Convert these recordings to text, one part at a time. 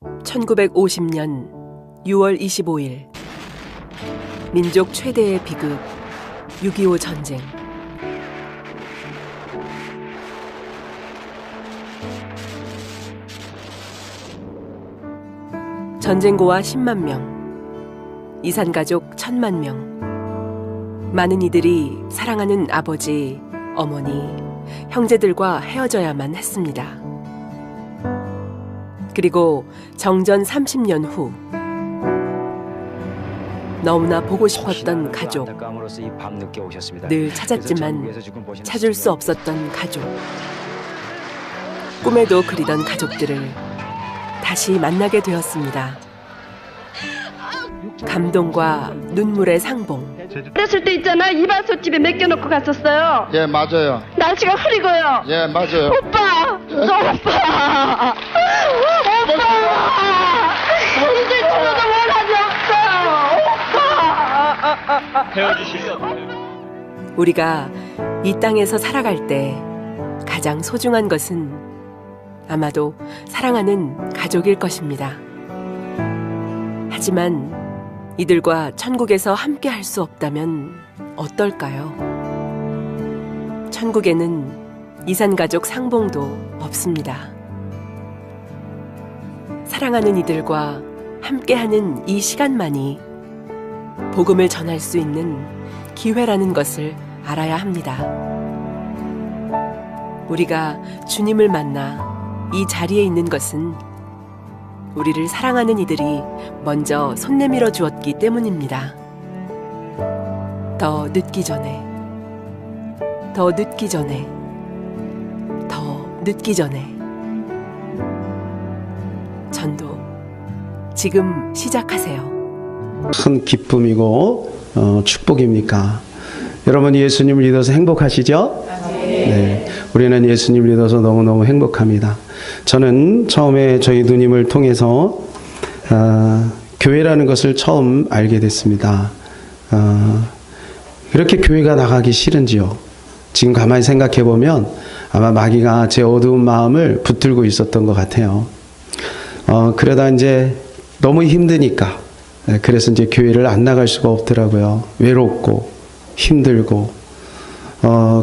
1950년 6월 25일 민족 최대의 비극 6.25 전쟁. 전쟁고와 10만 명, 이산가족 1000만 명. 많은 이들이 사랑하는 아버지, 어머니, 형제들과 헤어져야만 했습니다. 그리고 정전 30년 후 너무나 보고 싶었던 가족, 늘 찾았지만 찾을 수 없었던 가족, 꿈에도 그리던 가족들을 다시 만나게 되었습니다. 감동과 눈물의 상봉. 어렸을 때 있잖아, 이발소집에 맡겨놓고 갔었어요. 예, 맞아요. 날씨가 흐리고요. 예, 맞아요. 오빠! 오빠! 오빠! 이제 죽어도 원하지 없어! 오빠! 헤어지시죠. 우리가 이 땅에서 살아갈 때 가장 소중한 것은 아마도 사랑하는 가족일 것입니다. 하지만 이들과 천국에서 함께 할 수 없다면 어떨까요? 천국에는 이산가족 상봉도 없습니다. 사랑하는 이들과 함께하는 이 시간만이 복음을 전할 수 있는 기회라는 것을 알아야 합니다. 우리가 주님을 만나 이 자리에 있는 것은 우리를 사랑하는 이들이 먼저 손 내밀어 주었기 때문입니다. 더 늦기 전에, 더 늦기 전에, 더 늦기 전에. 전도 지금 시작하세요. 큰 기쁨이고 축복입니까? 여러분, 예수님을 믿어서 행복하시죠? 네, 우리는 예수님을 믿어서 너무너무 행복합니다. 저는 처음에 저희 누님을 통해서 교회라는 것을 처음 알게 됐습니다. 그렇게 교회가 나가기 싫은지요? 지금 가만히 생각해 보면 아마 마귀가 제 어두운 마음을 붙들고 있었던 것 같아요. 그러다 이제 너무 힘드니까, 그래서 이제 교회를 안 나갈 수가 없더라고요. 외롭고 힘들고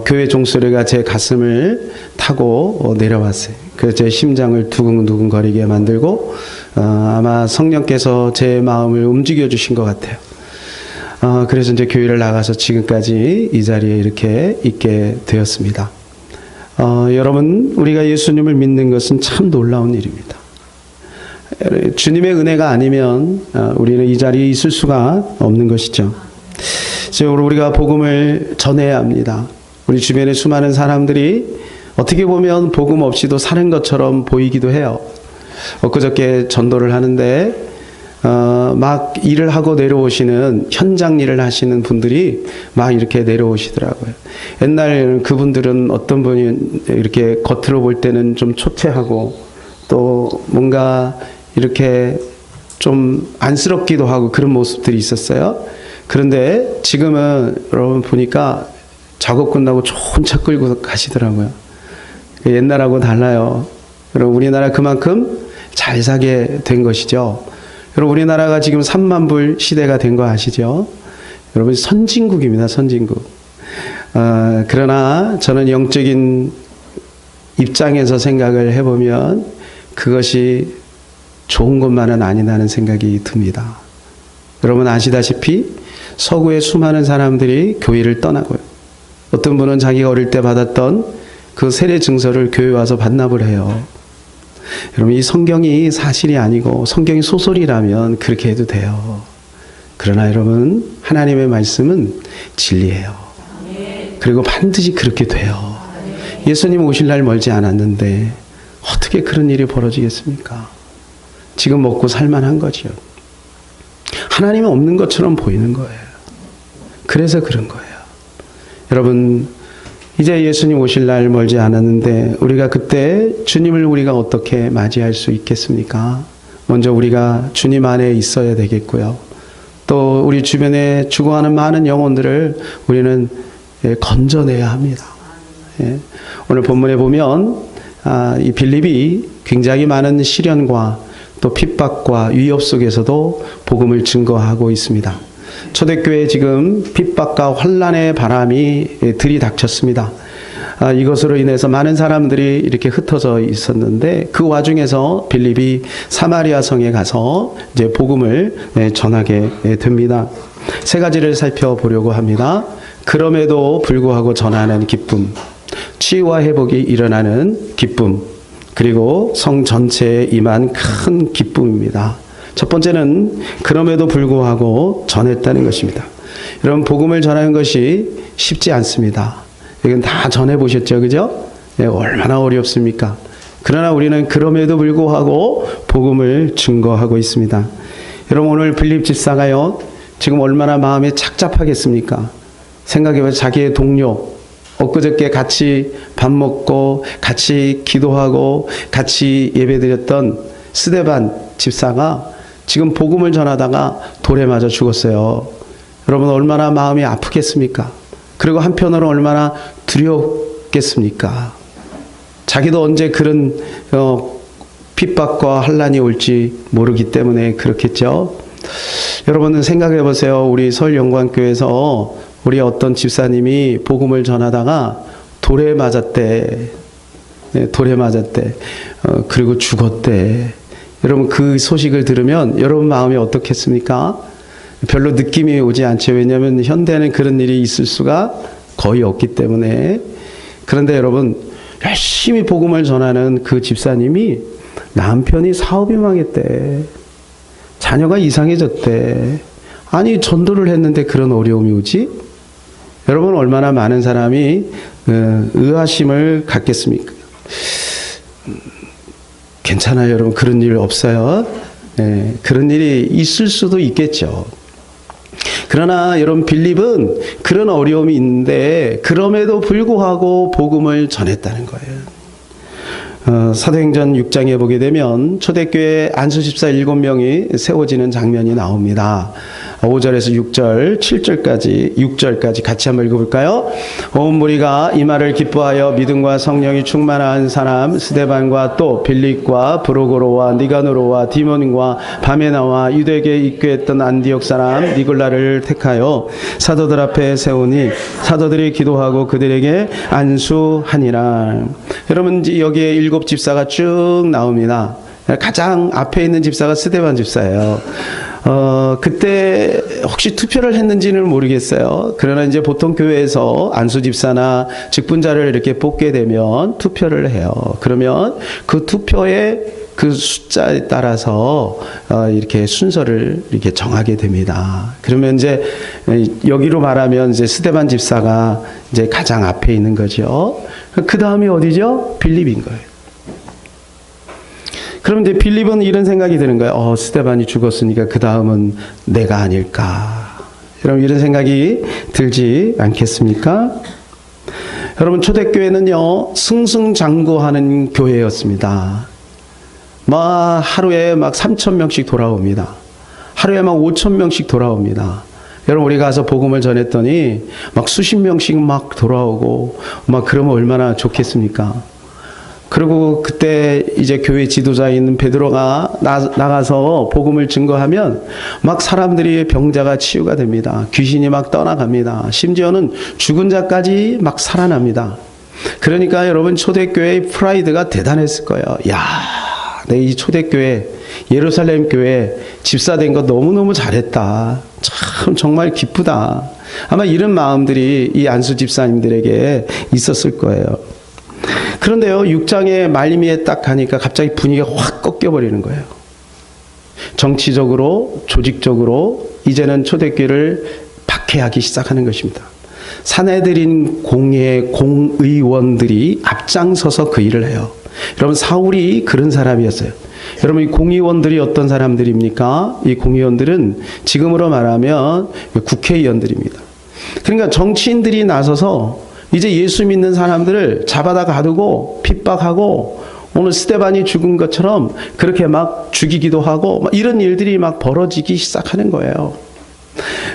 교회 종소리가 제 가슴을 타고 내려왔어요. 그래서 제 심장을 두근두근 거리게 만들고 아마 성령께서 제 마음을 움직여 주신 것 같아요. 그래서 이제 교회를 나가서 지금까지 이 자리에 이렇게 있게 되었습니다. 여러분, 우리가 예수님을 믿는 것은 참 놀라운 일입니다. 주님의 은혜가 아니면 우리는 이 자리에 있을 수가 없는 것이죠. 우리가 복음을 전해야 합니다. 우리 주변의 수많은 사람들이 어떻게 보면 복음 없이도 사는 것처럼 보이기도 해요. 엊그저께 전도를 하는데 막 일을 하고 내려오시는, 현장 일을 하시는 분들이 막 이렇게 내려오시더라고요. 옛날 그분들은 어떤 분이 이렇게 겉으로 볼 때는 좀 초췌하고 또 뭔가 이렇게 좀 안쓰럽기도 하고 그런 모습들이 있었어요. 그런데 지금은 여러분 보니까 작업 끝나고 좋은 차 끌고 가시더라고요. 옛날하고 달라요. 여러분, 우리나라 그만큼 잘 사게 된 것이죠. 여러분, 우리나라가 지금 3만 불 시대가 된 거 아시죠? 여러분, 선진국입니다. 선진국. 그러나 저는 영적인 입장에서 생각을 해보면 그것이 좋은 것만은 아니라는 생각이 듭니다. 여러분 아시다시피 서구의 수많은 사람들이 교회를 떠나고요. 어떤 분은 자기가 어릴 때 받았던 그 세례 증서를 교회 와서 반납을 해요. 여러분, 이 성경이 사실이 아니고 성경이 소설이라면 그렇게 해도 돼요. 그러나 여러분, 하나님의 말씀은 진리예요. 그리고 반드시 그렇게 돼요. 예수님 오실 날 멀지 않았는데 어떻게 그런 일이 벌어지겠습니까? 지금 먹고 살만한 거지요. 하나님은 없는 것처럼 보이는 거예요. 그래서 그런 거예요. 여러분, 이제 예수님 오실 날 멀지 않았는데 우리가 그때 주님을 우리가 어떻게 맞이할 수 있겠습니까? 먼저 우리가 주님 안에 있어야 되겠고요. 또 우리 주변에 죽어가는 많은 영혼들을 우리는 건져내야 합니다. 오늘 본문에 보면 이 빌립이 굉장히 많은 시련과 또 핍박과 위협 속에서도 복음을 증거하고 있습니다. 초대교회에 지금 핍박과 환난의 바람이 들이닥쳤습니다. 이것으로 인해서 많은 사람들이 이렇게 흩어져 있었는데 그 와중에서 빌립이 사마리아 성에 가서 이제 복음을 전하게 됩니다. 세 가지를 살펴보려고 합니다. 그럼에도 불구하고 전하는 기쁨, 치유와 회복이 일어나는 기쁨, 그리고 성 전체에 임한 큰 기쁨입니다. 첫 번째는 그럼에도 불구하고 전했다는 것입니다. 여러분, 복음을 전하는 것이 쉽지 않습니다. 이건 다 전해보셨죠, 그죠? 네, 얼마나 어렵습니까? 그러나 우리는 그럼에도 불구하고 복음을 증거하고 있습니다. 여러분, 오늘 빌립 집사가요, 지금 얼마나 마음이 착잡하겠습니까? 생각해보면 자기의 동료, 엊그저께 같이 밥 먹고 같이 기도하고 같이 예배드렸던 스데반 집사가 지금 복음을 전하다가 돌에 맞아 죽었어요. 여러분, 얼마나 마음이 아프겠습니까? 그리고 한편으로 얼마나 두렵겠습니까? 자기도 언제 그런 핍박과 환난이 올지 모르기 때문에 그렇겠죠. 여러분은 생각해 보세요. 우리 서울영광교회에서 우리 어떤 집사님이 복음을 전하다가 돌에 맞았대. 네, 돌에 맞았대. 그리고 죽었대. 여러분, 그 소식을 들으면 여러분 마음이 어떻겠습니까? 별로 느낌이 오지 않죠. 왜냐하면 현대에는 그런 일이 있을 수가 거의 없기 때문에. 그런데 여러분, 열심히 복음을 전하는 그 집사님이 남편이 사업이 망했대. 자녀가 이상해졌대. 아니, 전도를 했는데 그런 어려움이 오지? 여러분, 얼마나 많은 사람이 의아심을 갖겠습니까? 괜찮아요, 여러분. 그런 일 없어요. 네, 그런 일이 있을 수도 있겠죠. 그러나 여러분, 빌립은 그런 어려움이 있는데 그럼에도 불구하고 복음을 전했다는 거예요. 사도행전 6장에 보게 되면 초대교회 안수집사 7명이 세워지는 장면이 나옵니다. 5절에서 6절, 7절까지, 6절까지 같이 한번 읽어볼까요? 온 무리가 이 말을 기뻐하여 믿음과 성령이 충만한 사람 스데반과 또 빌립과 브로고로와 니가노로와 디몬과 바메나와 유대계에 입교했던 안디옥 사람 니골라를 택하여 사도들 앞에 세우니 사도들이 기도하고 그들에게 안수하니라. 여러분, 여기에 7 집사가 쭉 나옵니다. 가장 앞에 있는 집사가 스데반 집사예요. 그때 혹시 투표를 했는지는 모르겠어요. 그러나 이제 보통 교회에서 안수 집사나 직분자를 이렇게 뽑게 되면 투표를 해요. 그러면 그 투표의 그 숫자에 따라서 이렇게 순서를 이렇게 정하게 됩니다. 그러면 이제 여기로 말하면 이제 스데반 집사가 이제 가장 앞에 있는 거죠. 그 다음이 어디죠? 빌립인 거예요. 그럼 이제 빌립은 이런 생각이 드는 거예요. 스데반이 죽었으니까 그 다음은 내가 아닐까. 여러분, 이런 생각이 들지 않겠습니까? 여러분, 초대교회는요, 승승장구하는 교회였습니다. 하루에 3,000명씩 돌아옵니다. 하루에 5,000명씩 돌아옵니다. 여러분, 우리 가서 복음을 전했더니 수십 명씩 돌아오고 그러면 얼마나 좋겠습니까? 그리고 그때 이제 교회 지도자에 있는 베드로가 나가서 복음을 증거하면 사람들이 병자가 치유가 됩니다. 귀신이 떠나갑니다. 심지어는 죽은 자까지 살아납니다. 그러니까 여러분, 초대교회의 프라이드가 대단했을 거예요. 야, 내 이 초대교회, 예루살렘 교회 집사된 거 너무너무 잘했다. 참 정말 기쁘다. 아마 이런 마음들이 이 안수 집사님들에게 있었을 거예요. 그런데요, 6장의 말미에 딱 가니까 갑자기 분위기가 확 꺾여버리는 거예요. 정치적으로, 조직적으로 이제는 초대교회를 박해하기 시작하는 것입니다. 사내들인 공의원들이 앞장서서 그 일을 해요. 여러분, 사울이 그런 사람이었어요. 여러분, 이 공의원들이 어떤 사람들입니까? 이 공의원들은 지금으로 말하면 국회의원들입니다. 그러니까 정치인들이 나서서 이제 예수 믿는 사람들을 잡아다 가두고 핍박하고 오늘 스데반이 죽은 것처럼 그렇게 죽이기도 하고 이런 일들이 벌어지기 시작하는 거예요.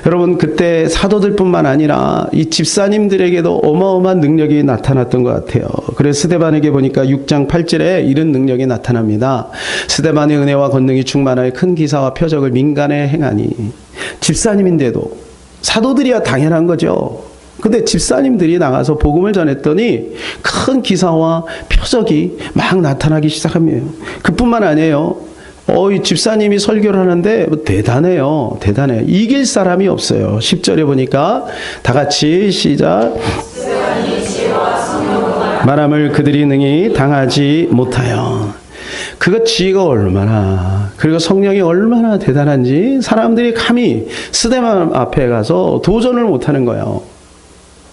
여러분 그때 사도들뿐만 아니라 이 집사님들에게도 어마어마한 능력이 나타났던 것 같아요. 그래서 스데반에게 보니까 6장 8절에 이런 능력이 나타납니다. 스데반의 은혜와 권능이 충만하여 큰 기사와 표적을 민간에 행하니. 집사님인데도 사도들이야 당연한 거죠. 근데 집사님들이 나가서 복음을 전했더니 큰 기사와 표적이 막 나타나기 시작합니다. 그뿐만 아니에요. 이 집사님이 설교를 하는데 대단해요. 대단해. 이길 사람이 없어요. 10절에 보니까 다 같이 시작. 말함을 그들이 능히 당하지 못하여. 그거 지혜가 얼마나, 그리고 성령이 얼마나 대단한지 사람들이 감히 스데반 앞에 가서 도전을 못하는 거예요.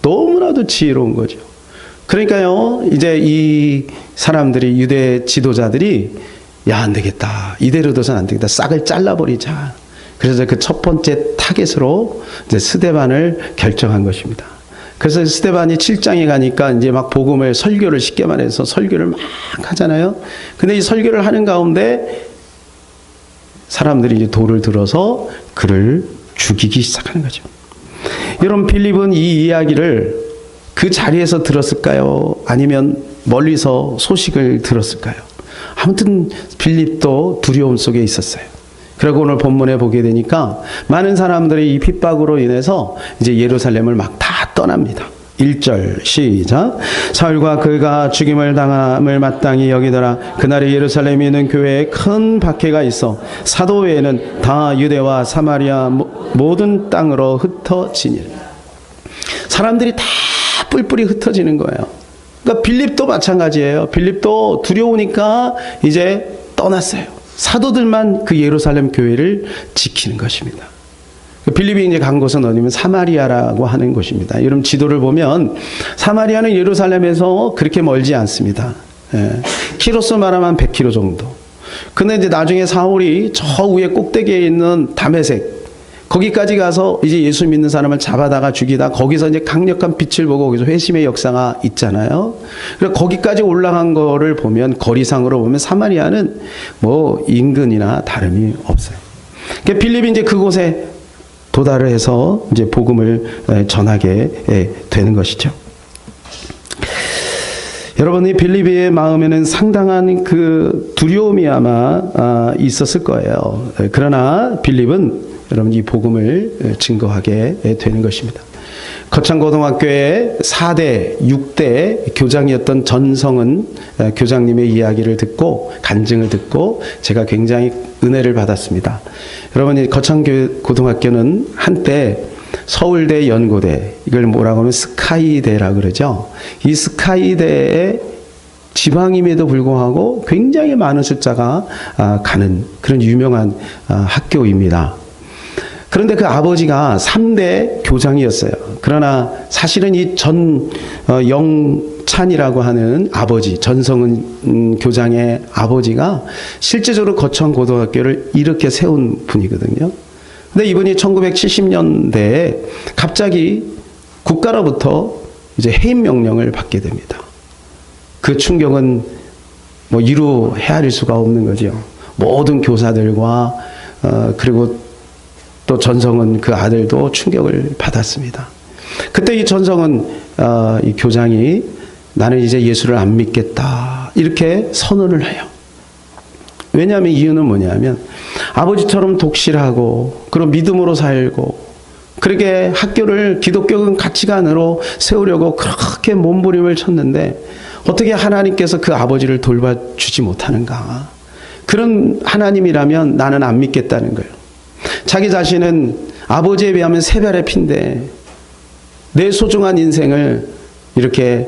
너무나도 지혜로운 거죠. 그러니까요, 이제 이 사람들이, 유대 지도자들이 야, 안 되겠다. 이대로 둬선 안 되겠다. 싹을 잘라버리자. 그래서 그 첫 번째 타겟으로 이제 스데반을 결정한 것입니다. 그래서 스데반이 7장에 가니까 이제 막 복음을, 설교를 쉽게 말해서 설교를 막 하잖아요. 근데 이 설교를 하는 가운데 사람들이 이제 돌을 들어서 그를 죽이기 시작하는 거죠. 여러분, 빌립은 이 이야기를 그 자리에서 들었을까요? 아니면 멀리서 소식을 들었을까요? 아무튼 빌립도 두려움 속에 있었어요. 그리고 오늘 본문에 보게 되니까 많은 사람들이 이 핍박으로 인해서 이제 예루살렘을 막 다 떠납니다. 1절 시작. 사울과 그가 죽임을 당함을 마땅히 여기더라. 그날에 예루살렘에 있는 교회에 큰 박해가 있어 사도 외에는 다 유대와 사마리아 모든 땅으로 흩어지니라. 사람들이 다 뿔뿔이 흩어지는 거예요. 그러니까 빌립도 마찬가지예요. 빌립도 두려우니까 이제 떠났어요. 사도들만 그 예루살렘 교회를 지키는 것입니다. 빌립이 이제 간 곳은 어디면 사마리아라고 하는 곳입니다. 여러분 지도를 보면 사마리아는 예루살렘에서 그렇게 멀지 않습니다. 키로수 말하면 100km 정도. 근데 이제 나중에 사울이 저 위에 꼭대기에 있는 다메섹, 거기까지 가서 이제 예수 믿는 사람을 잡아다가 죽이다 거기서 이제 강력한 빛을 보고 거기서 회심의 역사가 있잖아요. 그래서 거기까지 올라간 거를 보면 거리상으로 보면 사마리아는 뭐 인근이나 다름이 없어요. 그러니까 빌립이 이제 그곳에 도달을 해서 이제 복음을 전하게 되는 것이죠. 여러분이 빌립의 마음에는 상당한 그 두려움이 아마 있었을 거예요. 그러나 빌립은 여러분 이 복음을 증거하게 되는 것입니다. 거창고등학교의 4대, 6대 교장이었던 전성은 교장님의 이야기를 듣고 간증을 듣고 제가 굉장히 은혜를 받았습니다. 여러분 이 거창고등학교는 한때 서울대, 연고대, 이걸 뭐라고 하면 스카이대라고 그러죠. 이 스카이대에 지방임에도 불구하고 굉장히 많은 숫자가 가는 그런 유명한 학교입니다. 그런데 그 아버지가 3대 교장이었어요. 그러나 사실은 이 영찬이라고 하는 아버지, 전성은 교장의 아버지가 실제적으로 거창고등학교를 이렇게 세운 분이거든요. 근데 이분이 1970년대에 갑자기 국가로부터 이제 해임 명령을 받게 됩니다. 그 충격은 뭐 이루 헤아릴 수가 없는 거죠. 모든 교사들과 그리고 또 전성은 그 아들도 충격을 받았습니다. 그때 이 전성은 이 교장이 나는 이제 예수를 안 믿겠다 이렇게 선언을 해요. 왜냐하면 이유는 뭐냐면 아버지처럼 독실하고 그리고 믿음으로 살고 그렇게 학교를 기독교 가치관으로 세우려고 그렇게 몸부림을 쳤는데 어떻게 하나님께서 그 아버지를 돌봐주지 못하는가. 그런 하나님이라면 나는 안 믿겠다는 거예요. 자기 자신은 아버지에 비하면 세 별의 피인데 내 소중한 인생을 이렇게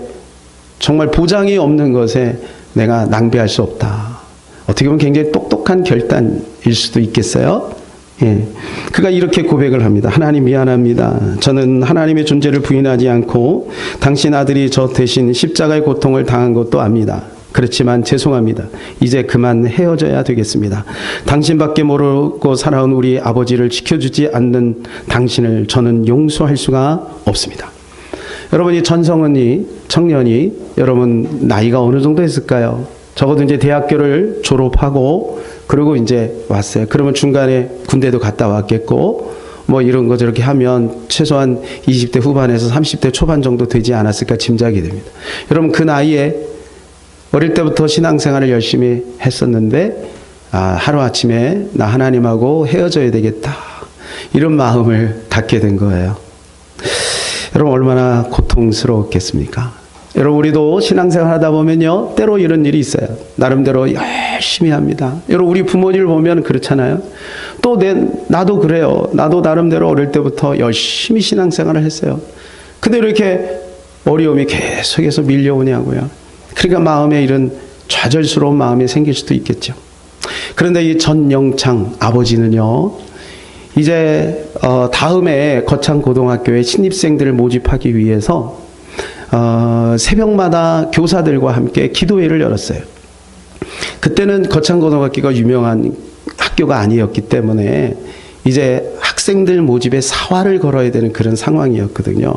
정말 보장이 없는 것에 내가 낭비할 수 없다. 어떻게 보면 굉장히 똑똑한 결단일 수도 있겠어요. 예. 그가 이렇게 고백을 합니다. 하나님 미안합니다. 저는 하나님의 존재를 부인하지 않고 당신 아들이 저 대신 십자가의 고통을 당한 것도 압니다. 그렇지만 죄송합니다. 이제 그만 헤어져야 되겠습니다. 당신밖에 모르고 살아온 우리 아버지를 지켜주지 않는 당신을 저는 용서할 수가 없습니다. 여러분 이 전성은이 청년이 여러분 나이가 어느 정도 했을까요? 적어도 이제 대학교를 졸업하고 그리고 이제 왔어요. 그러면 중간에 군대도 갔다 왔겠고 뭐 이런 거 저렇게 하면 최소한 20대 후반에서 30대 초반 정도 되지 않았을까 짐작이 됩니다. 여러분 그 나이에 어릴 때부터 신앙생활을 열심히 했었는데 하루아침에 나 하나님하고 헤어져야 되겠다 이런 마음을 갖게 된 거예요. 여러분 얼마나 고통스러웠겠습니까? 여러분 우리도 신앙생활 하다 보면요 때로 이런 일이 있어요. 나름대로 열심히 합니다. 여러분 우리 부모님을 보면 그렇잖아요. 또 나도 그래요. 나도 나름대로 어릴 때부터 열심히 신앙생활을 했어요. 근데 이렇게 어려움이 계속해서 밀려오냐고요. 그러니까 마음에 이런 좌절스러운 마음이 생길 수도 있겠죠. 그런데 이 전영창 아버지는요 이제 다음에 거창고등학교에 신입생들을 모집하기 위해서 새벽마다 교사들과 함께 기도회를 열었어요. 그때는 거창고등학교가 유명한 학교가 아니었기 때문에 이제 학생들 모집에 사활을 걸어야 되는 그런 상황이었거든요.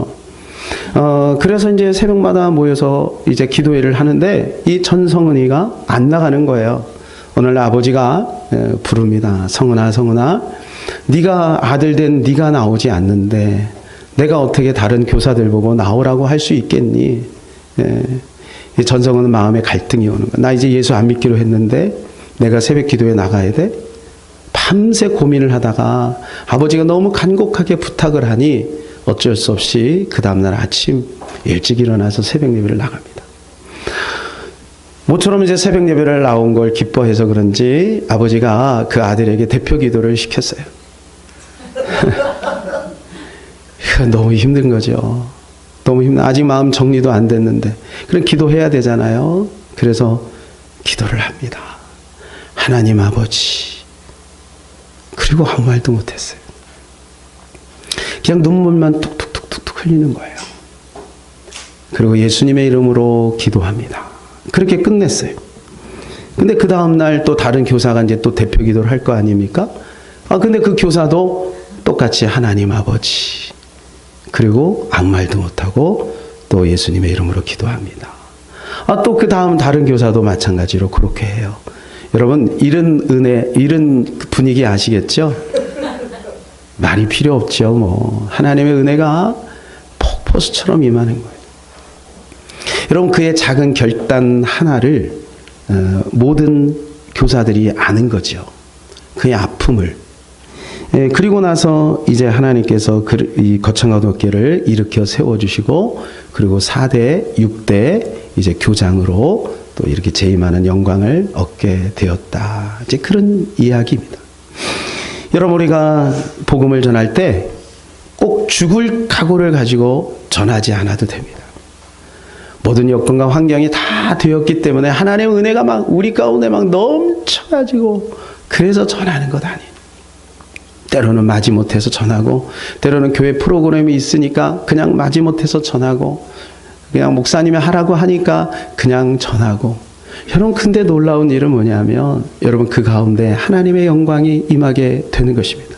그래서 이제 새벽마다 모여서 이제 기도회를 하는데 이 전성은이가 안 나가는 거예요. 오늘 아버지가 부릅니다. 성은아, 성은아, 네가 아들 된 네가 나오지 않는데 내가 어떻게 다른 교사들 보고 나오라고 할 수 있겠니? 전성은은 마음에 갈등이 오는 거야. 나 이제 예수 안 믿기로 했는데 내가 새벽 기도에 나가야 돼? 밤새 고민을 하다가 아버지가 너무 간곡하게 부탁을 하니 어쩔 수 없이 그 다음날 아침 일찍 일어나서 새벽 예배를 나갑니다. 모처럼 이제 새벽 예배를 나온 걸 기뻐해서 그런지 아버지가 그 아들에게 대표 기도를 시켰어요. 너무 힘든 거죠. 너무 아직 마음 정리도 안 됐는데 그럼 기도해야 되잖아요. 그래서 기도를 합니다. 하나님 아버지. 그리고 아무 말도 못했어요. 그냥 눈물만 툭툭툭툭 흘리는 거예요. 그리고 예수님의 이름으로 기도합니다. 그렇게 끝냈어요. 근데 그 다음날 또 다른 교사가 이제 또 대표 기도를 할 거 아닙니까? 근데 그 교사도 똑같이 하나님 아버지. 그리고 아무 말도 못하고 또 예수님의 이름으로 기도합니다. 또 그 다음 다른 교사도 마찬가지로 그렇게 해요. 여러분 이런 은혜, 이런 분위기 아시겠죠? 말이 필요 없죠. 뭐 하나님의 은혜가 폭포수처럼 임하는 거예요. 여러분 그의 작은 결단 하나를 모든 교사들이 아는 거죠. 그의 아픔을. 그리고 나서 이제 하나님께서 이 거창고등학교를 일으켜 세워주시고 그리고 4대, 6대 이제 교장으로 또 이렇게 재임하는 영광을 얻게 되었다. 이제 그런 이야기입니다. 여러분 우리가 복음을 전할 때 꼭 죽을 각오를 가지고 전하지 않아도 됩니다. 모든 여건과 환경이 다 되었기 때문에 하나님의 은혜가 막 우리 가운데 막 넘쳐가지고 그래서 전하는 것 아니에요. 때로는 마지못해서 전하고 때로는 교회 프로그램이 있으니까 그냥 마지못해서 전하고 그냥 목사님이 하라고 하니까 그냥 전하고 여러분 근데 놀라운 일은 뭐냐면 여러분 그 가운데 하나님의 영광이 임하게 되는 것입니다.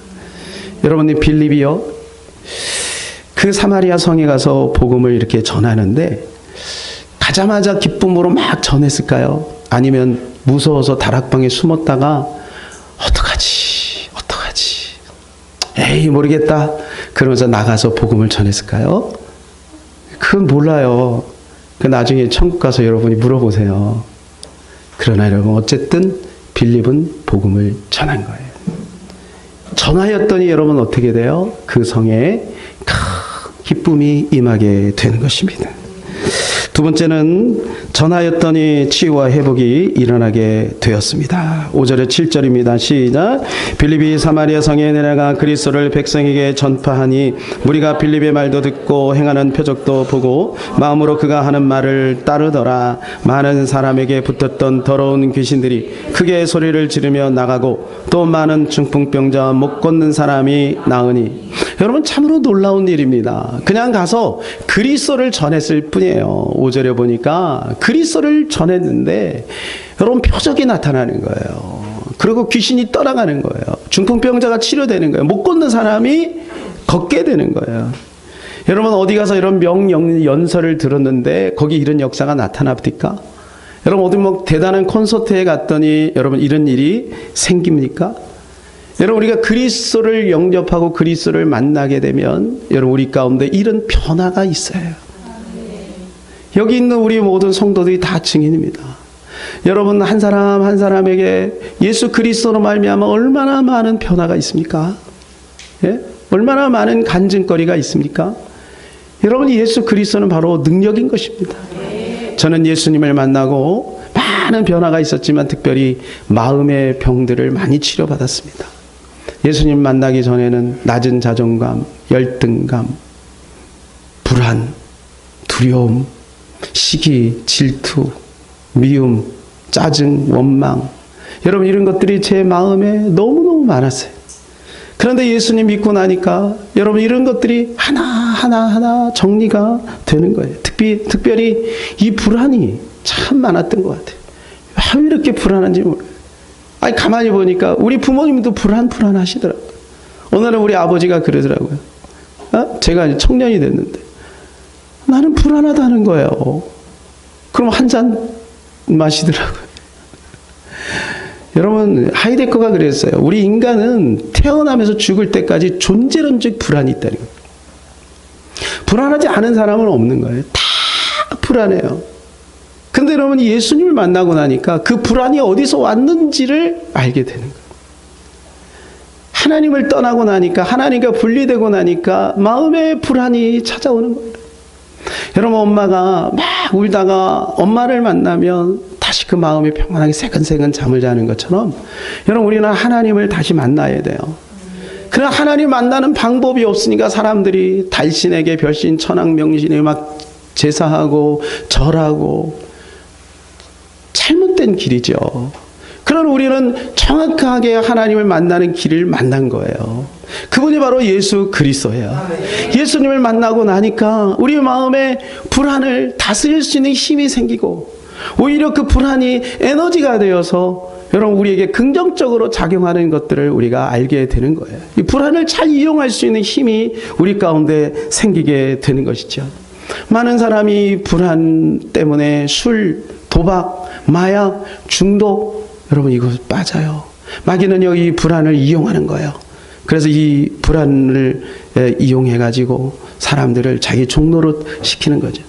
여러분 이 빌립이요 그 사마리아 성에 가서 복음을 이렇게 전하는데 가자마자 기쁨으로 막 전했을까요? 아니면 무서워서 다락방에 숨었다가 어떡하지 에이 모르겠다 그러면서 나가서 복음을 전했을까요? 그건 몰라요. 그 나중에 천국 가서 여러분이 물어보세요. 그러나 여러분 어쨌든 빌립은 복음을 전한 거예요. 전하였더니 여러분 어떻게 돼요? 그 성에 큰 기쁨이 임하게 되는 것입니다. 두 번째는 전하였더니 치유와 회복이 일어나게 되었습니다. 5절에 7절입니다. 시작. 빌립이 사마리아 성에 내려가 그리스도를 백성에게 전파하니 무리가 빌립의 말도 듣고 행하는 표적도 보고 마음으로 그가 하는 말을 따르더라. 많은 사람에게 붙었던 더러운 귀신들이 크게 소리를 지르며 나가고 또 많은 중풍병자와 못 걷는 사람이 나으니 여러분 참으로 놀라운 일입니다. 그냥 가서 그리스도를 전했을 뿐이에요. 5절에 보니까 그리스도를 전했는데 여러분 표적이 나타나는 거예요. 그리고 귀신이 떠나가는 거예요. 중풍병자가 치료되는 거예요. 못 걷는 사람이 걷게 되는 거예요. 여러분 어디 가서 이런 명연설을 들었는데 거기 이런 역사가 나타납니까? 여러분 어디 뭐 대단한 콘서트에 갔더니 여러분 이런 일이 생깁니까? 여러분 우리가 그리스도를 영접하고 그리스도를 만나게 되면 여러분 우리 가운데 이런 변화가 있어요. 여기 있는 우리 모든 성도들이 다 증인입니다. 여러분 한 사람 한 사람에게 예수 그리스도로 말미암아 얼마나 많은 변화가 있습니까? 예? 얼마나 많은 간증거리가 있습니까? 여러분 예수 그리스도는 바로 능력인 것입니다. 저는 예수님을 만나고 많은 변화가 있었지만 특별히 마음의 병들을 많이 치료받았습니다. 예수님 만나기 전에는 낮은 자존감, 열등감, 불안, 두려움, 시기, 질투, 미움, 짜증, 원망, 여러분 이런 것들이 제 마음에 너무너무 많았어요. 그런데 예수님 믿고 나니까 여러분 이런 것들이 하나하나 정리가 되는 거예요. 특별히 이 불안이 참 많았던 것 같아요. 왜 이렇게 불안한지 모르겠어요. 아니 가만히 보니까 우리 부모님도 불안하시더라고요. 오늘은 우리 아버지가 그러더라고요. 제가 이제 청년이 됐는데 나는 불안하다는 거예요. 그럼 한 잔 마시더라고요. 여러분 하이데커가 그랬어요. 우리 인간은 태어나면서 죽을 때까지 존재론적 불안이 있다는 거예요. 불안하지 않은 사람은 없는 거예요. 다 불안해요. 근데 여러분 예수님을 만나고 나니까 그 불안이 어디서 왔는지를 알게 되는 거예요. 하나님을 떠나고 나니까 하나님과 분리되고 나니까 마음의 불안이 찾아오는 거예요. 여러분 엄마가 막 울다가 엄마를 만나면 다시 그 마음이 평안하게 새근새근 잠을 자는 것처럼 여러분 우리는 하나님을 다시 만나야 돼요. 그러나 하나님 만나는 방법이 없으니까 사람들이 달신에게 별신 천왕명신에 막 제사하고 절하고 잘못된 길이죠. 그러나 우리는 정확하게 하나님을 만나는 길을 만난 거예요. 그분이 바로 예수 그리스도예요. 예수님을 만나고 나니까 우리 마음에 불안을 다스릴 수 있는 힘이 생기고 오히려 그 불안이 에너지가 되어서 여러분 우리에게 긍정적으로 작용하는 것들을 우리가 알게 되는 거예요. 이 불안을 잘 이용할 수 있는 힘이 우리 가운데 생기게 되는 것이죠. 많은 사람이 불안 때문에 술, 도박, 마약, 중독 여러분 이곳 빠져요. 마귀는요 이 불안을 이용하는 거예요. 그래서 이 불안을 이용해 가지고 사람들을 자기 종노릇 시키는 거죠.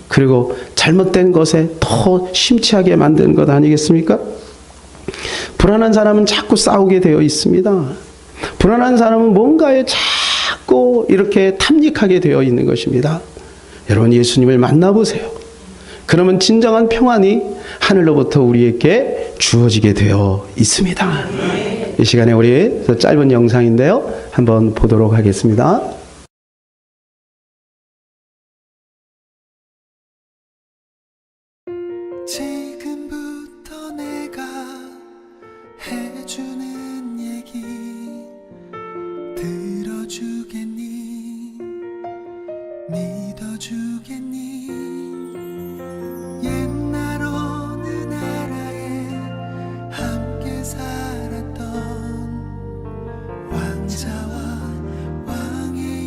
그리고 잘못된 것에 더 심취하게 만드는 것 아니겠습니까? 불안한 사람은 자꾸 싸우게 되어 있습니다. 불안한 사람은 뭔가에 자꾸 이렇게 탐닉하게 되어 있는 것입니다. 여러분 예수님을 만나보세요. 그러면 진정한 평안이 하늘로부터 우리에게 주어지게 되어 있습니다. 이 시간에 우리 짧은 영상인데요. 한번 보도록 하겠습니다. 지금부터 내가 해주는 얘기 들어주겠니? 믿어주겠니? 옛날 어느 나라에 함께 살았던 왕자와 왕의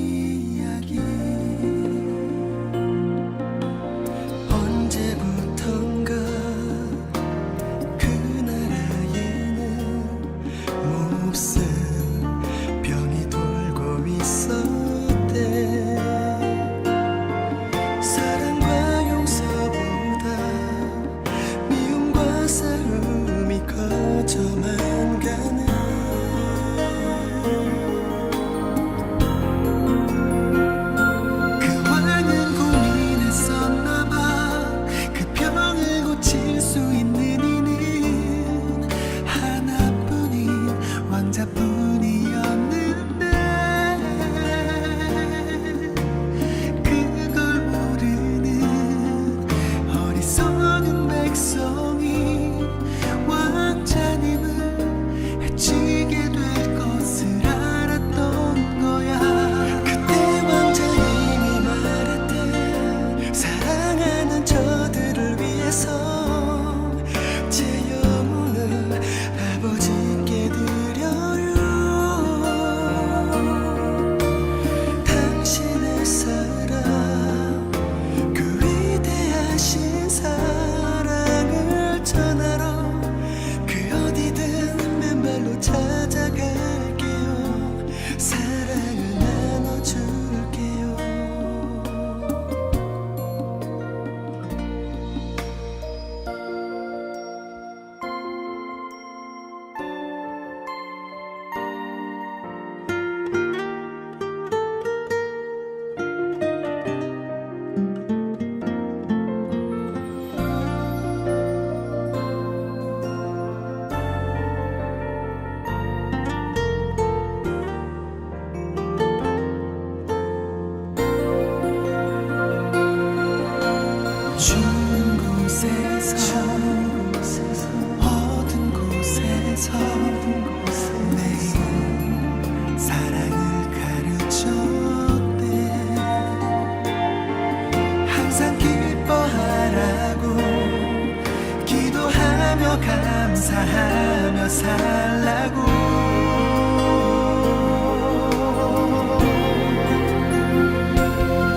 살라고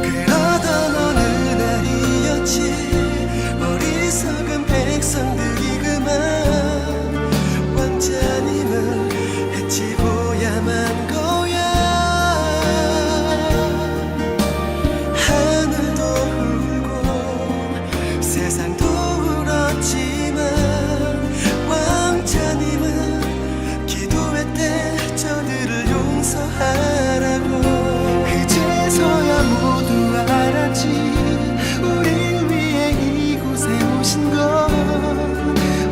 그러던 어느 날이었지 어리석은 백성들이 그만 왕자님을 해치고야만 거야 하늘도 울고 세상도 울었지만 왕자님은 기도했대 저들을 용서하라고 그제서야 모두 알았지 우릴 위해 이곳에 오신 건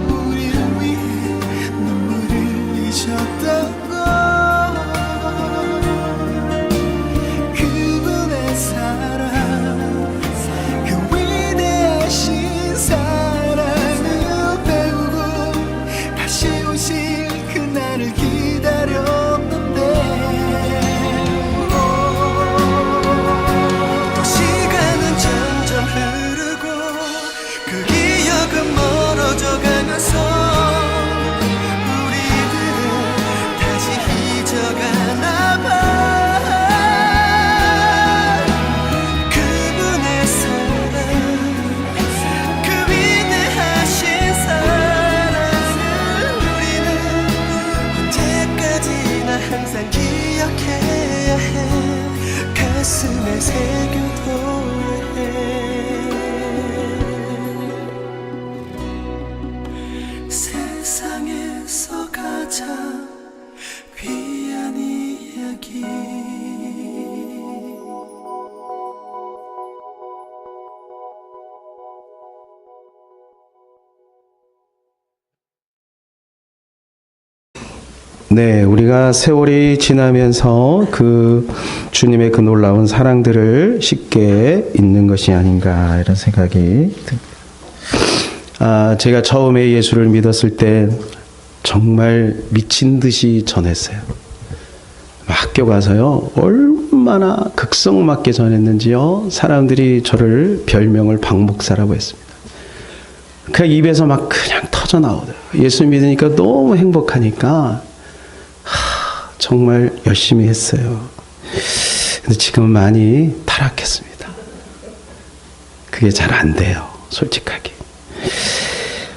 우리를 위해 눈물을 흘리셨던 것 그분의 사랑 그 위대하신 사랑을 배우고 다시 오실 그날을 기다렸는데 또 시간은 점점 흐르고 그 기억은 멀어져 가면서 우리들은 다시 잊어가나 봐 그분의 사랑 그 위대하신 사랑을 우리는 언제까지나 항상 기억해야 해 가슴에 새겨둬야 해 세상에서 가장 귀한 이야기 네, 우리가 세월이 지나면서 그 주님의 그 놀라운 사랑들을 쉽게 잊는 것이 아닌가 이런 생각이 듭니다. 제가 처음에 예수를 믿었을 때 정말 미친 듯이 전했어요. 학교 가서요 얼마나 극성맞게 전했는지요. 사람들이 저를 별명을 박목사라고 했습니다. 그 입에서 막 그냥 터져 나오더라고요. 예수 믿으니까 너무 행복하니까 정말 열심히 했어요. 근데 지금은 많이 타락했습니다. 그게 잘 안 돼요. 솔직하게.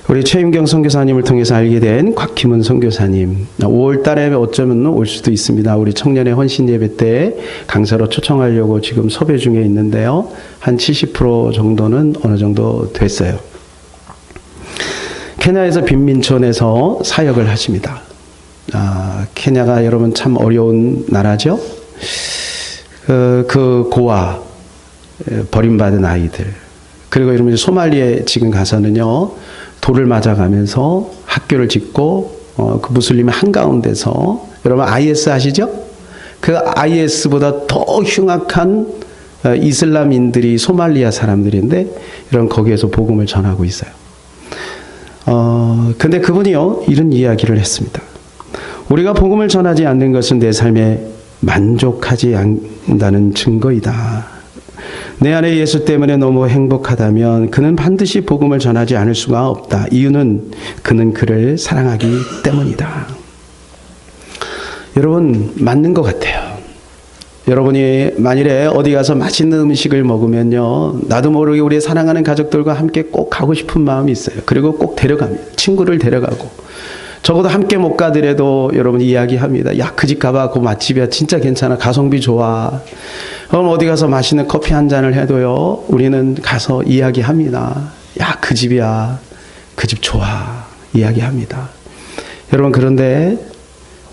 우리 최임경 선교사님을 통해서 알게 된 곽희문 선교사님 5월 달에 어쩌면 올 수도 있습니다. 우리 청년의 헌신 예배 때 강사로 초청하려고 지금 섭외 중에 있는데요. 한 70% 정도는 어느 정도 됐어요. 케냐에서 빈민촌에서 사역을 하십니다. 케냐가 여러분 참 어려운 나라죠. 그 고아 버림받은 아이들 그리고 여러분 소말리에 지금 가서는요 돌을 맞아가면서 학교를 짓고 그 무슬림의 한가운데서 여러분 IS 아시죠? 그 IS보다 더 흉악한 이슬람인들이 소말리아 사람들인데 여러분 거기에서 복음을 전하고 있어요. 근데 그분이요 이런 이야기를 했습니다. 우리가 복음을 전하지 않는 것은 내 삶에 만족하지 않는다는 증거이다. 내 안에 예수 때문에 너무 행복하다면 그는 반드시 복음을 전하지 않을 수가 없다. 이유는 그는 그를 사랑하기 때문이다. 여러분 맞는 것 같아요. 여러분이 만일에 어디 가서 맛있는 음식을 먹으면요 나도 모르게 우리 사랑하는 가족들과 함께 꼭 가고 싶은 마음이 있어요. 그리고 꼭 데려갑니다. 친구를 데려가고 적어도 함께 못 가더라도 여러분 이야기합니다. 야, 그 집 가봐. 그 맛집이야. 진짜 괜찮아. 가성비 좋아. 그럼 어디 가서 맛있는 커피 한 잔을 해도요 우리는 가서 이야기합니다. 야, 그 집이야. 그 집 좋아. 이야기합니다. 여러분 그런데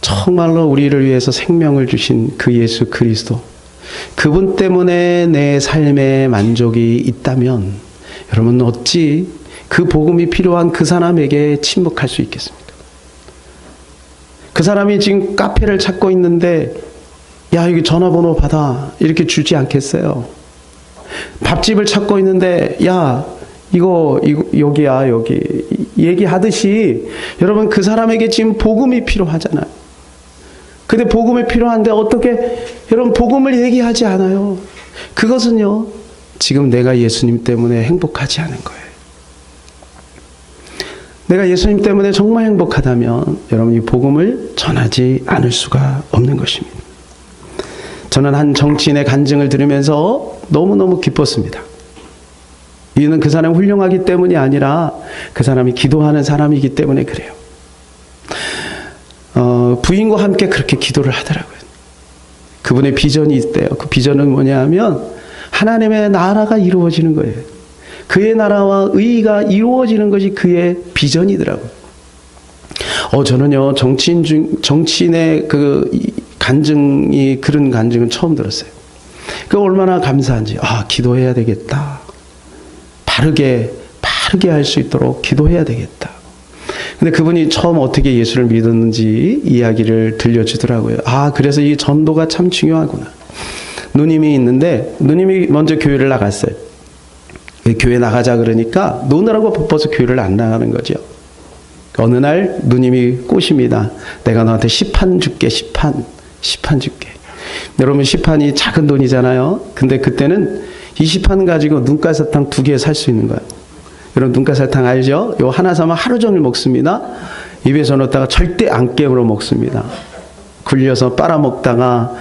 정말로 우리를 위해서 생명을 주신 그 예수 그리스도 그분 때문에 내 삶에 만족이 있다면 여러분 어찌 그 복음이 필요한 그 사람에게 침묵할 수 있겠습니까? 그 사람이 지금 카페를 찾고 있는데 야 여기 전화번호 받아 이렇게 주지 않겠어요? 밥집을 찾고 있는데 야 이거 여기야 여기 얘기하듯이 여러분 그 사람에게 지금 복음이 필요하잖아요. 근데 복음이 필요한데 어떻게 여러분 복음을 얘기하지 않아요? 그것은요 지금 내가 예수님 때문에 행복하지 않은 거예요. 내가 예수님 때문에 정말 행복하다면 여러분 이 복음을 전하지 않을 수가 없는 것입니다. 저는 한 정치인의 간증을 들으면서 너무너무 기뻤습니다. 이유는 그 사람이 훌륭하기 때문이 아니라 그 사람이 기도하는 사람이기 때문에 그래요. 부인과 함께 그렇게 기도를 하더라고요. 그분의 비전이 있대요. 그 비전은 뭐냐 하면 하나님의 나라가 이루어지는 거예요. 그의 나라와 의가 이루어지는 것이 그의 비전이더라고요. 저는요, 정치인의 그 간증이, 그런 간증은 처음 들었어요. 그 얼마나 감사한지, 기도해야 되겠다. 바르게 할 수 있도록 기도해야 되겠다. 근데 그분이 처음 어떻게 예수를 믿었는지 이야기를 들려주더라고요. 그래서 이 전도가 참 중요하구나. 누님이 있는데, 누님이 먼저 교회를 나갔어요. 교회 나가자 그러니까 노느라고 바빠서 교회를 안 나가는 거죠. 어느 날 누님이 꼬십니다. 내가 너한테 시판 줄게, 시판 줄게. 여러분, 시판이 작은 돈이잖아요. 근데 그때는 이 시판 가지고 눈가사탕 2개 살 수 있는 거예요. 여러분, 눈가사탕 알죠? 요 하나 사면 하루 종일 먹습니다. 입에서 넣었다가 절대 안 깨물어 먹습니다. 굴려서 빨아먹다가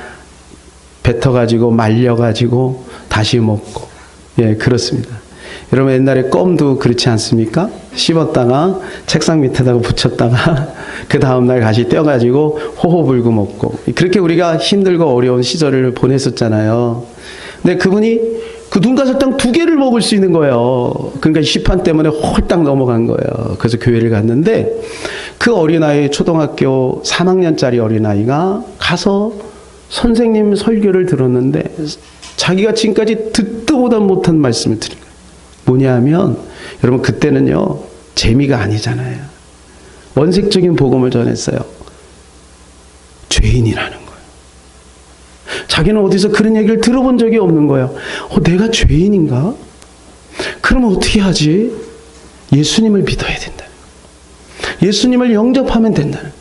뱉어가지고 말려가지고 다시 먹고. 예, 그렇습니다. 여러분, 옛날에 껌도 그렇지 않습니까? 씹었다가 책상 밑에다가 붙였다가 그 다음날 다시 떼어가지고 호호 불고 먹고. 그렇게 우리가 힘들고 어려운 시절을 보냈었잖아요. 근데 그분이 그 눈가사탕 2개를 먹을 수 있는 거예요. 그러니까 시판 때문에 홀딱 넘어간 거예요. 그래서 교회를 갔는데 그 어린아이, 초등학교 3학년짜리 어린아이가 가서 선생님 설교를 들었는데 자기가 지금까지 듣도 보다 못한 말씀을 드린 거예요. 뭐냐면 여러분, 그때는요, 재미가 아니잖아요. 원색적인 복음을 전했어요. 죄인이라는 거예요. 자기는 어디서 그런 얘기를 들어본 적이 없는 거예요. 내가 죄인인가? 그러면 어떻게 하지? 예수님을 믿어야 된다. 예수님을 영접하면 된다는.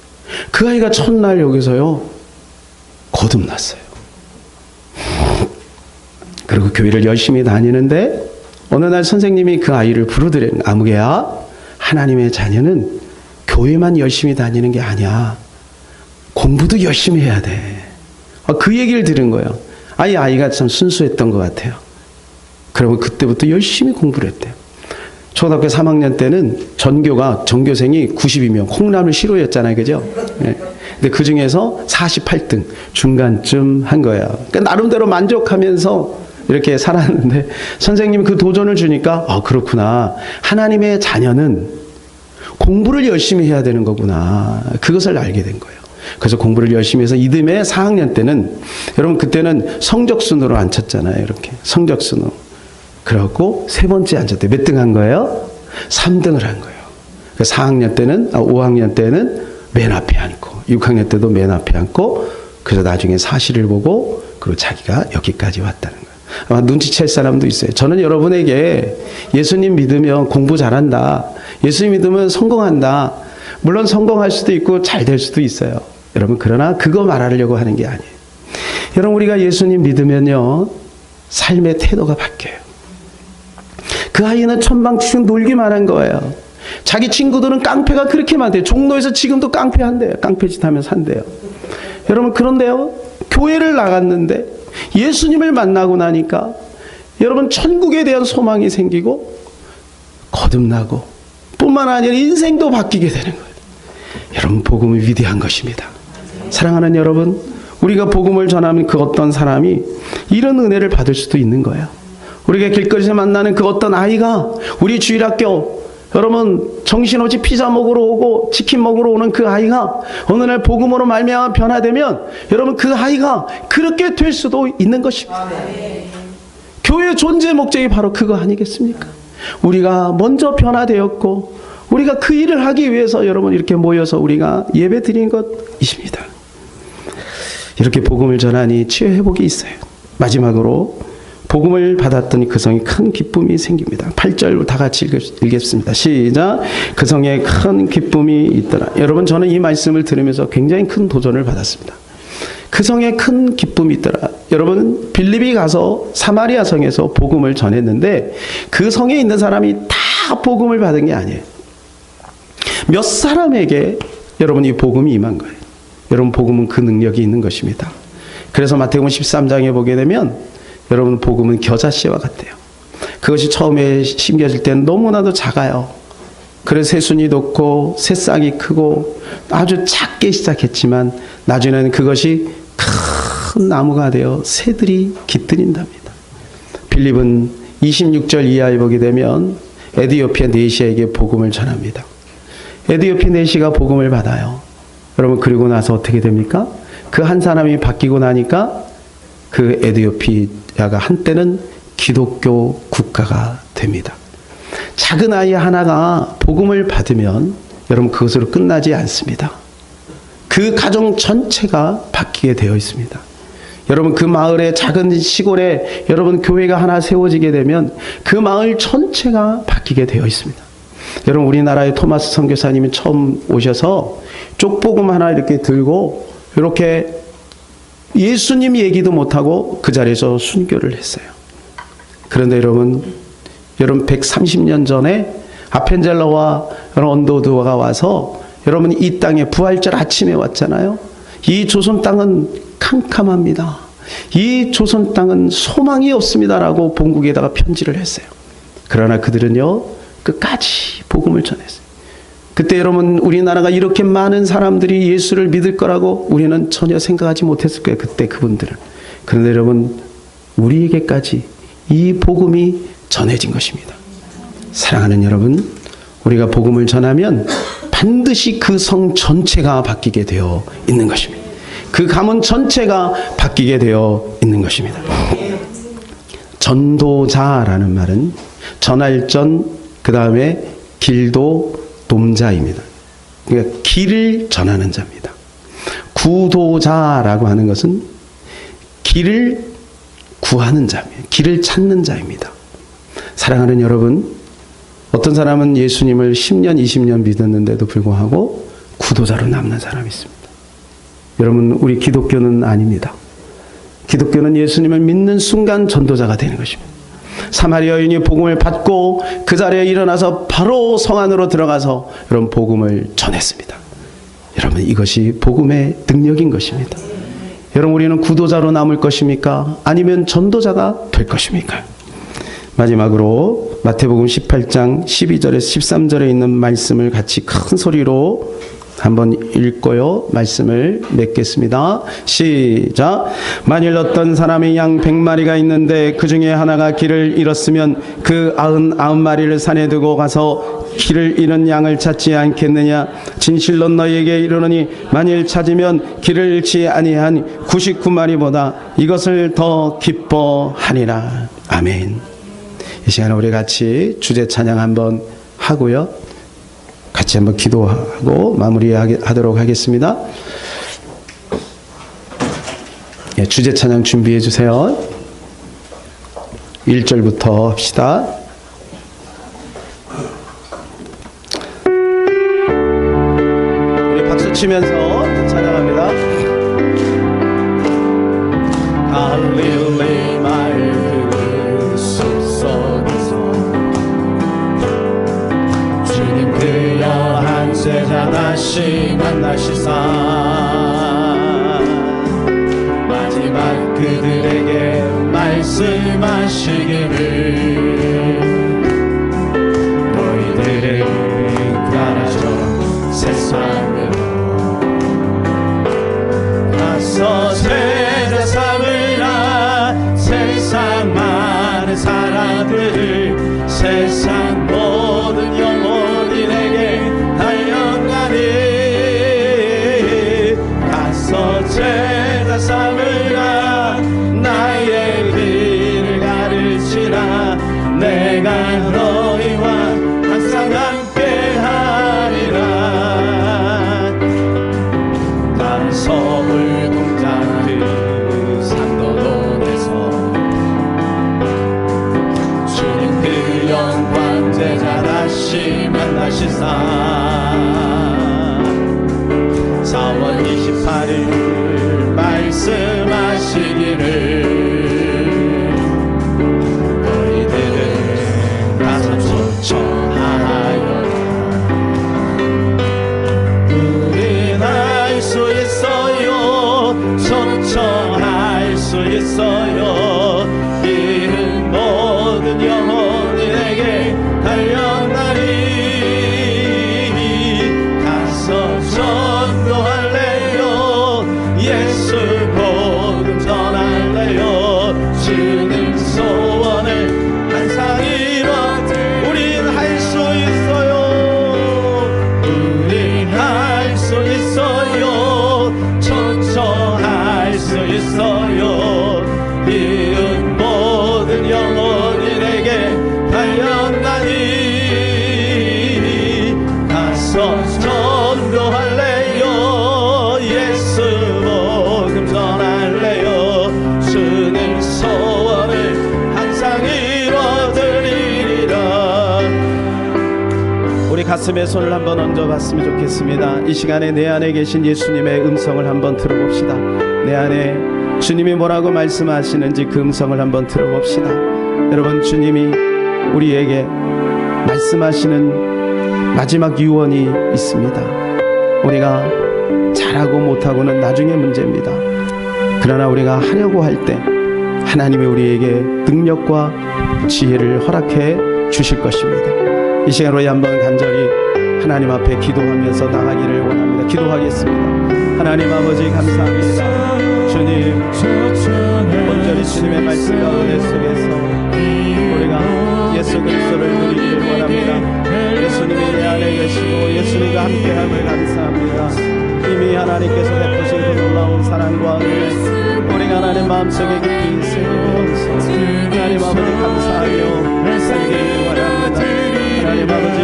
그 아이가 첫날 여기서요, 거듭났어요. 그리고 교회를 열심히 다니는데 어느 날 선생님이 그 아이를 부르더래요. 아무개야, 하나님의 자녀는 교회만 열심히 다니는 게 아니야. 공부도 열심히 해야 돼. 그 얘기를 들은 거예요. 아이가 참 순수했던 것 같아요. 그러면 그때부터 열심히 공부를 했대요. 초등학교 3학년 때는 전교생이 92명, 콩나물 시로였잖아요. 그죠? 네. 근데 그 중에서 48등, 중간쯤 한 거예요. 그러니까 나름대로 만족하면서 이렇게 살았는데 선생님이 그 도전을 주니까 그렇구나. 하나님의 자녀는 공부를 열심히 해야 되는 거구나. 그것을 알게 된 거예요. 그래서 공부를 열심히 해서 이듬해 4학년 때는, 여러분 그때는 성적순으로 앉혔잖아요. 이렇게 성적순으로. 그래갖고 3번째 앉았대요. 몇 등 한 거예요? 3등을 한 거예요. 5학년 때는 맨 앞에 앉고 6학년 때도 맨 앞에 앉고, 그래서 나중에 사실을 보고 그리고 자기가 여기까지 왔다는 거예요. 아마 눈치챌 사람도 있어요. 저는 여러분에게 예수님 믿으면 공부 잘한다, 예수님 믿으면 성공한다, 물론 성공할 수도 있고 잘 될 수도 있어요. 여러분, 그러나 그거 말하려고 하는 게 아니에요. 여러분, 우리가 예수님 믿으면요, 삶의 태도가 바뀌어요. 그 아이는 천방지축 놀기만 한 거예요. 자기 친구들은 깡패가 그렇게 많대요. 종로에서 지금도 깡패 한대요. 깡패짓 하면서 한대요. 여러분, 그런데요, 교회를 나갔는데 예수님을 만나고 나니까 여러분, 천국에 대한 소망이 생기고 거듭나고 뿐만 아니라 인생도 바뀌게 되는 거예요. 여러분, 복음은 위대한 것입니다. 사랑하는 여러분, 우리가 복음을 전하면 그 어떤 사람이 이런 은혜를 받을 수도 있는 거예요. 우리가 길거리에서 만나는 그 어떤 아이가 우리 주일학교, 여러분 정신없이 피자 먹으러 오고 치킨 먹으러 오는 그 아이가 어느 날 복음으로 말미암아 변화되면 여러분, 그 아이가 그렇게 될 수도 있는 것입니다. 교회의 존재 목적이 바로 그거 아니겠습니까? 우리가 먼저 변화되었고 우리가 그 일을 하기 위해서 여러분 이렇게 모여서 우리가 예배 드린 것이십니다. 이렇게 복음을 전하니 치유 회복이 있어요. 마지막으로 복음을 받았더니 그 성에 큰 기쁨이 생깁니다. 8절 다 같이 읽겠습니다. 시작. 그 성에 큰 기쁨이 있더라. 여러분, 저는 이 말씀을 들으면서 굉장히 큰 도전을 받았습니다. 그 성에 큰 기쁨이 있더라. 여러분, 빌립이 가서 사마리아 성에서 복음을 전했는데 그 성에 있는 사람이 다 복음을 받은 게 아니에요. 몇 사람에게 여러분 이 복음이 임한 거예요. 여러분 복음은 그 능력이 있는 것입니다. 그래서 마태복음 13장에 보게 되면 여러분 복음은 겨자씨와 같아요. 그것이 처음에 심겨질 때는 너무나도 작아요. 그래서 새순이 돋고 새싹이 크고 아주 작게 시작했지만 나중에는 그것이 큰 나무가 되어 새들이 깃들인답니다. 빌립은 26절 이하에 보게 되면 에디오피아 네시아에게 복음을 전합니다. 에디오피아 네시아가 복음을 받아요. 여러분 그리고 나서 어떻게 됩니까? 그 한 사람이 바뀌고 나니까 그 에디오피아가 한때는 기독교 국가가 됩니다. 작은 아이 하나가 복음을 받으면 여러분 그것으로 끝나지 않습니다. 그 가정 전체가 바뀌게 되어 있습니다. 여러분 그 마을의 작은 시골에 여러분 교회가 하나 세워지게 되면 그 마을 전체가 바뀌게 되어 있습니다. 여러분 우리나라의 토마스 선교사님이 처음 오셔서 쪽복음 하나 이렇게 들고 이렇게 예수님 얘기도 못하고 그 자리에서 순교를 했어요. 그런데 여러분 130년 전에 아펜젤러와 언더우드가 와서 여러분 이 땅에 부활절 아침에 왔잖아요. 이 조선 땅은 캄캄합니다. 이 조선 땅은 소망이 없습니다라고 본국에다가 편지를 했어요. 그러나 그들은요 끝까지 복음을 전했어요. 그때 여러분 우리나라가 이렇게 많은 사람들이 예수를 믿을 거라고 우리는 전혀 생각하지 못했을 거예요. 그때 그분들은. 그런데 여러분 우리에게까지 이 복음이 전해진 것입니다. 사랑하는 여러분, 우리가 복음을 전하면 반드시 그 성 전체가 바뀌게 되어 있는 것입니다. 그 가문 전체가 바뀌게 되어 있는 것입니다. 전도자라는 말은 전할전 그 다음에 길도 dom자입니다. 그러니까 길을 전하는 자입니다. 구도자라고 하는 것은 길을 구하는 자입니다. 길을 찾는 자입니다. 사랑하는 여러분, 어떤 사람은 예수님을 10년, 20년 믿었는데도 불구하고 구도자로 남는 사람이 있습니다. 여러분, 우리 기독교는 아닙니다. 기독교는 예수님을 믿는 순간 전도자가 되는 것입니다. 사마리아 여인이 복음을 받고 그 자리에 일어나서 바로 성 안으로 들어가서 여러분 복음을 전했습니다. 여러분 이것이 복음의 능력인 것입니다. 여러분 우리는 구도자로 남을 것입니까? 아니면 전도자가 될 것입니까? 마지막으로 마태복음 18장 12절에서 13절에 있는 말씀을 같이 큰 소리로 한번 읽고요. 말씀을 맺겠습니다. 시작. 만일 어떤 사람이 양 100마리가 있는데 그 중에 하나가 길을 잃었으면 그 99마리를 산에 두고 가서 길을 잃은 양을 찾지 않겠느냐. 진실로 너희에게 이르노니 만일 찾으면 길을 잃지 아니한 99마리보다 이것을 더 기뻐하리라. 아멘. 이 시간에 우리 같이 주제 찬양 한번 하고요. 같이 한번 기도하고 마무리하도록 하겠습니다. 예, 주제 찬양 준비해 주세요. 1절부터 합시다. 우리 박수 치면서 찬양합니다. 갈릴리 마을 숲속에서 주님 그여 한 제자 다시 만나시사 마지막 그들에게 말씀하시기를 너희들을 따라서 세상으로 가서 제자 삼으라. 세상 많은 사람들을 세상 모든 영혼들에게 달려가니 가서 제자 삼으라. 나의 길을 가르치라. 내가 너희와 항상 함께하리라. 난 서울 동장 그 산도동에서 주님 그 영광 제자 다시 만나시사 4월 28일 있어요. 이은 모든 영혼이 내게 달려나니 가서 전도할래요. 예수 복음 전할래요. 주는 소원을 항상 이뤄. 우린 할 수 있어요. 우린 할 수 있어요. 초청할 수 있어요. 이은 모든 영혼이 내게 달려나니 가서 전도할래요. 예수 복음 전할래요. 주는 소원을 항상 이뤄드리리라. 우리 가슴에 손을 한번 얹어봤으면 좋겠습니다. 이 시간에 내 안에 계신 예수님의 음성을 한번 들어봅시다. 내 안에 주님이 뭐라고 말씀하시는지 그 음성을 한번 들어봅시다. 여러분, 주님이 우리에게 말씀하시는 마지막 유언이 있습니다. 우리가 잘하고 못하고는 나중의 문제입니다. 그러나 우리가 하려고 할 때 하나님이 우리에게 능력과 지혜를 허락해 주실 것입니다. 이 시간 우리 한번 간절히 하나님 앞에 기도하면서 나가기를 원합니다. 기도하겠습니다. 하나님 아버지 감사합니다. 주님, 온전히 주님의 말씀과 은혜 속에서 우리가 예수 그리스도를 누리기를 원합니다. 예수님이 내 안에 계시고 예수님과 함께함을 감사합니다. 이미 하나님께서 베푸신 그 놀라운 사랑과 은혜 우리가 하나님 마음속에 깊이 새기면서 하나님 아버지 감사하며 살기를 원합니다. 하나님 아버지,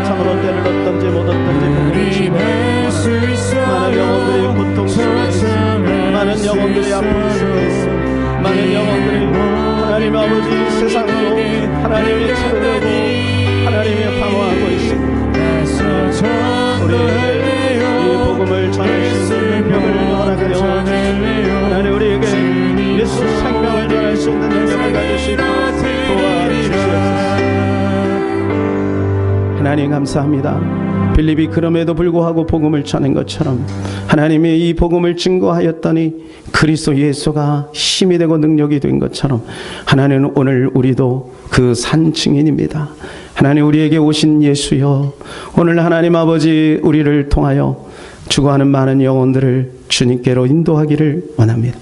참으로 때를 얻던지 못 얻던지 모르겠지만 많은 영혼들이 고통 속에서, 많은 영혼들이 아픔 속에서, 많은 영혼들이 하나님 아버지 세상으로 하나님이 찾으려고 하나님이 방황하고 있습니다. 우리에게 이 복음을 전할 수 있는 능력을 허락하여 하나님 우리에게 예수 생명을 전할 수 있는 능력을 가지시고 도와주시옵소서. 하나님 감사합니다. 빌립이 그럼에도 불구하고 복음을 전한 것처럼 하나님이 이 복음을 증거하였더니 그리스도 예수가 힘이 되고 능력이 된 것처럼 하나님은 오늘 우리도 그 산 증인입니다. 하나님 우리에게 오신 예수여, 오늘 하나님 아버지 우리를 통하여 죽어가는 많은 영혼들을 주님께로 인도하기를 원합니다.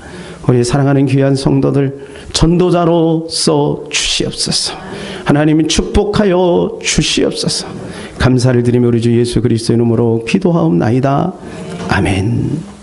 우리 사랑하는 귀한 성도들 전도자로 써 주시옵소서. 하나님이 축복하여 주시옵소서. 감사를 드리며 우리 주 예수 그리스도의 이름으로 기도하옵나이다. 아멘.